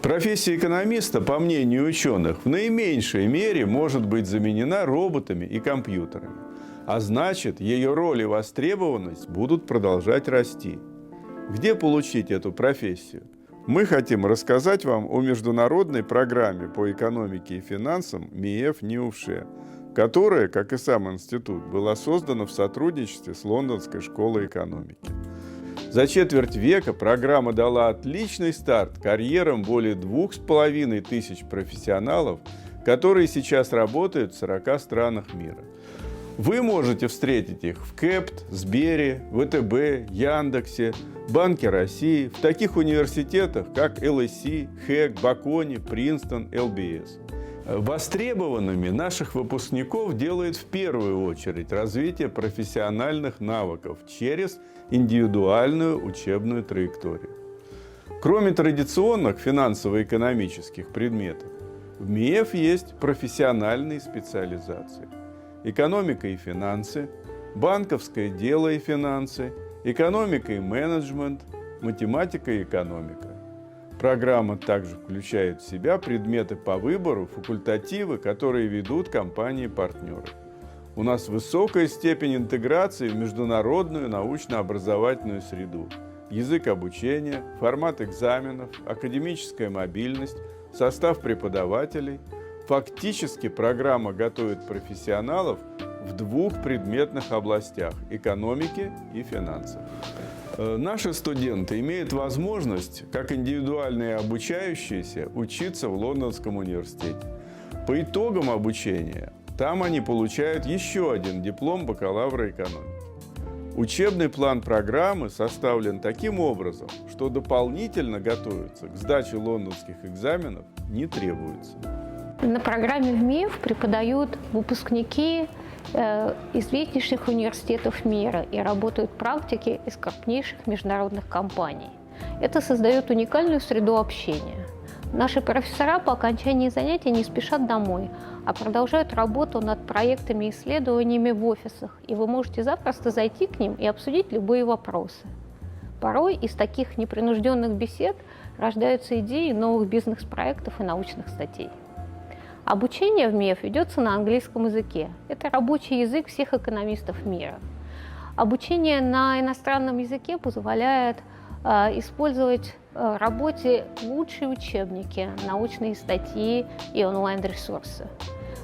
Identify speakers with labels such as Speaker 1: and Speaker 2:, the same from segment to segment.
Speaker 1: Профессия экономиста, по мнению ученых, в наименьшей мере может быть заменена роботами и компьютерами. А значит, ее роль и востребованность будут продолжать расти. Где получить эту профессию? Мы хотим рассказать вам о международной программе по экономике и финансам МИЭФ-НИУФШЕ, которая, как и сам институт, была создана в сотрудничестве с Лондонской школой экономики. За четверть века программа дала отличный старт карьерам более 2500 профессионалов, которые сейчас работают в 40 странах мира. Вы можете встретить их в КЭПТ, Сбере, ВТБ, Яндексе, Банке России, в таких университетах, как ЛСИ, ХЭК, Бакони, Принстон, ЛБС. Востребованными наших выпускников делает в первую очередь развитие профессиональных навыков через индивидуальную учебную траекторию. Кроме традиционных финансово-экономических предметов, в МИЭФ есть профессиональные специализации: экономика и финансы, банковское дело и финансы, экономика и менеджмент, математика и экономика. Программа также включает в себя предметы по выбору, факультативы, которые ведут компании-партнеры. У нас высокая степень интеграции в международную научно-образовательную среду, язык обучения, формат экзаменов, академическая мобильность, состав преподавателей. Фактически программа готовит профессионалов в двух предметных областях – экономике и финансах. Наши студенты имеют возможность, как индивидуальные обучающиеся, учиться в Лондонском университете. По итогам обучения там они получают еще один диплом бакалавра экономики. Учебный план программы составлен таким образом, что дополнительно готовиться к сдаче лондонских экзаменов не требуется.
Speaker 2: На программе в МИЭФ преподают выпускники известнейших университетов мира и работают практики из крупнейших международных компаний. Это создает уникальную среду общения. Наши профессора по окончании занятий не спешат домой, а продолжают работу над проектами и исследованиями в офисах, и вы можете запросто зайти к ним и обсудить любые вопросы. Порой из таких непринужденных бесед рождаются идеи новых бизнес-проектов и научных статей. Обучение в МИЭФ ведется на английском языке. Это рабочий язык всех экономистов мира. Обучение на иностранном языке позволяет использовать в работе лучшие учебники, научные статьи и онлайн-ресурсы.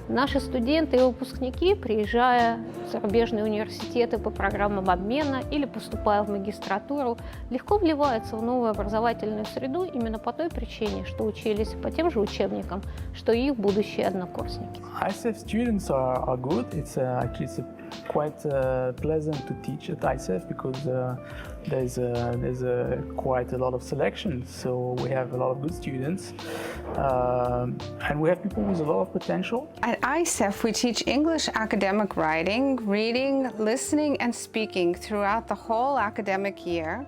Speaker 2: Наши студенты и выпускники, приезжая в зарубежные университеты по программам обмена или поступая в магистратуру, легко вливаются в новую образовательную среду именно по той причине, что учились по тем же учебникам, что и их будущие однокурсники.
Speaker 3: ICEF students are good. It's quite pleasant to teach at ICEF because there's quite a lot of selection. So we have a lot of good students, and we have people with a lot of potential.
Speaker 4: At ICEF, we teach English academic writing, reading, listening, and speaking throughout the whole academic year.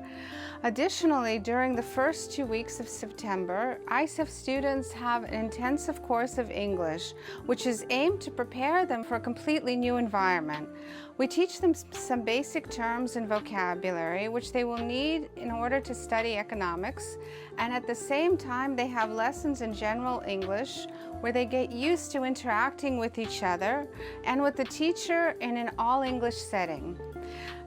Speaker 4: Additionally, during the first 2 weeks of September, ICEF students have an intensive course of English, which is aimed to prepare them for a completely new environment. We teach them some basic terms and vocabulary, which they will need in order to study economics, and at the same time, they have lessons in general English, where they get used to interacting with each other and with the teacher in an all-English setting.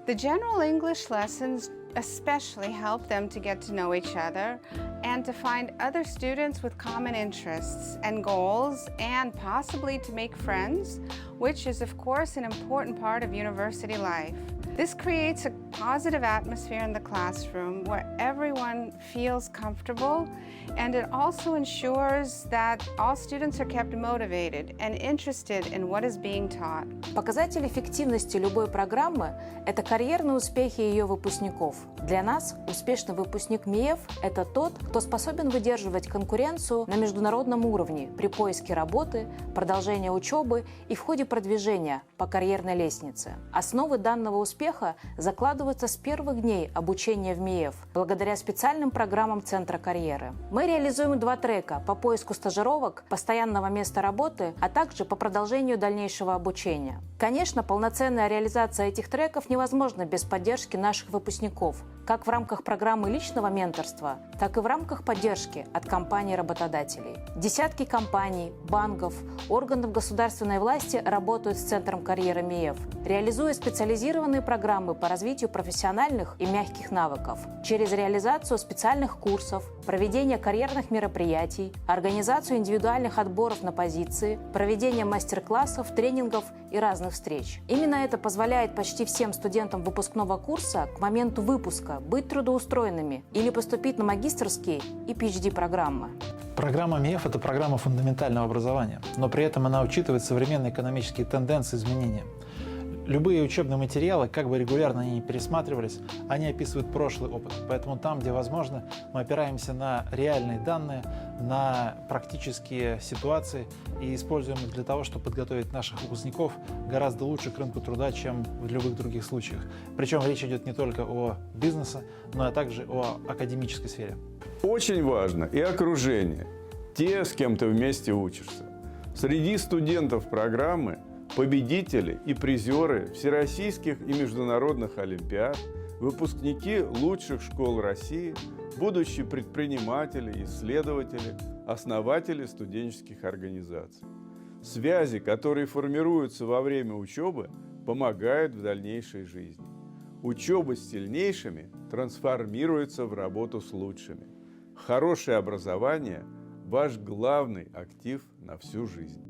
Speaker 4: The general English lessons especially help them to get to know each other and to find other students with common interests and goals, and possibly to make friends, which is of course an important part of university life. This creates a positive atmosphere in the classroom where everyone feels comfortable, and it also ensures that all students are kept motivated and interested in what is being taught.
Speaker 5: Показатель эффективности любой программы – это карьерные успехи ее выпускников. Для нас успешный выпускник МИЭФ – это тот, кто способен выдерживать конкуренцию на международном уровне при поиске работы, продолжении учебы и в ходе продвижения по карьерной лестнице. Основы данного успеха закладываются с первых дней обучения в МИЭФ, благодаря специальным программам Центра карьеры. Мы реализуем 2 трека по поиску стажировок, постоянного места работы, а также по продолжению дальнейшего обучения. Конечно, полноценная реализация этих треков невозможна без поддержки наших выпускников. выпускников как в рамках программы личного менторства, так и в рамках поддержки от компаний-работодателей. Десятки компаний, банков, органов государственной власти работают с Центром карьеры МИЭФ, реализуя специализированные программы по развитию профессиональных и мягких навыков через реализацию специальных курсов, проведение карьерных мероприятий, организацию индивидуальных отборов на позиции, проведение мастер-классов, тренингов и разных встреч. Именно это позволяет почти всем студентам выпускного курса к моменту выпуска быть трудоустроенными или поступить на магистерские и PhD-программы.
Speaker 6: Программа МИЭФ – это программа фундаментального образования, но при этом она учитывает современные экономические тенденции и изменения. Любые учебные материалы, как бы регулярно они ни пересматривались, они описывают прошлый опыт. Поэтому там, где возможно, мы опираемся на реальные данные, на практические ситуации и используем их для того, чтобы подготовить наших выпускников гораздо лучше к рынку труда, чем в любых других случаях. Причем речь идет не только о бизнесе, но и также о академической сфере.
Speaker 1: Очень важно и окружение, те, с кем ты вместе учишься. Среди студентов программы победители и призеры всероссийских и международных олимпиад, выпускники лучших школ России, будущие предприниматели, исследователи, основатели студенческих организаций. Связи, которые формируются во время учебы, помогают в дальнейшей жизни. Учеба с сильнейшими трансформируется в работу с лучшими. Хорошее образование – ваш главный актив на всю жизнь.